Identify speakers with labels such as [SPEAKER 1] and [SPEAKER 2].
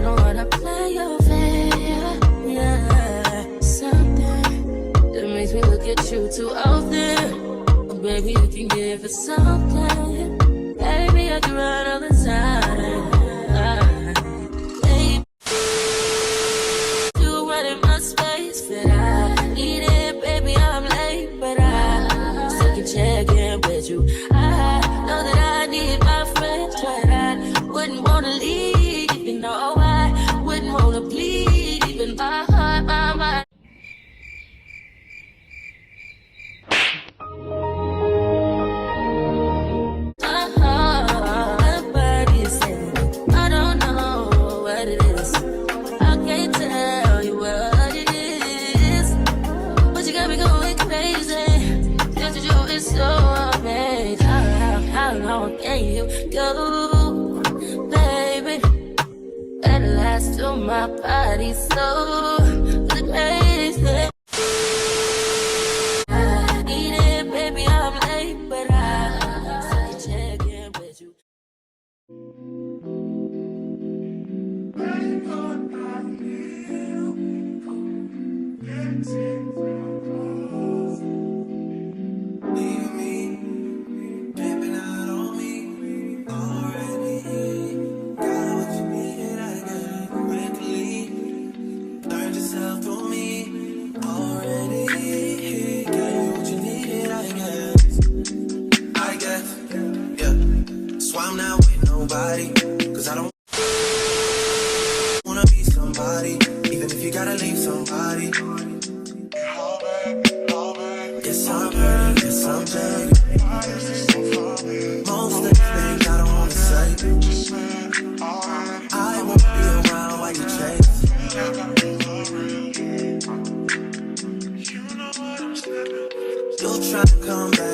[SPEAKER 1] don't wanna play your fair. Yeah, something that makes me look at you too often. Oh, baby, you can give it something. Baby, I can run all the time. Baby, you running my space, but I need it. Baby, I'm late, but I still can check in with you. I know that I need my friends, but I wouldn't wanna leave. You know, I wouldn't wanna bleed. Even my heart, my mind. How long can you go, baby? At last till my body's so crazy. I need it, baby, I'm late, but I still check in with you.
[SPEAKER 2] I'm not with nobody, cause I don't wanna be somebody, even if you gotta leave somebody. Yes, I'm hurt, yes, I'm dead. Most of the things I don't wanna say. I won't be around while you chase. You'll try to come back.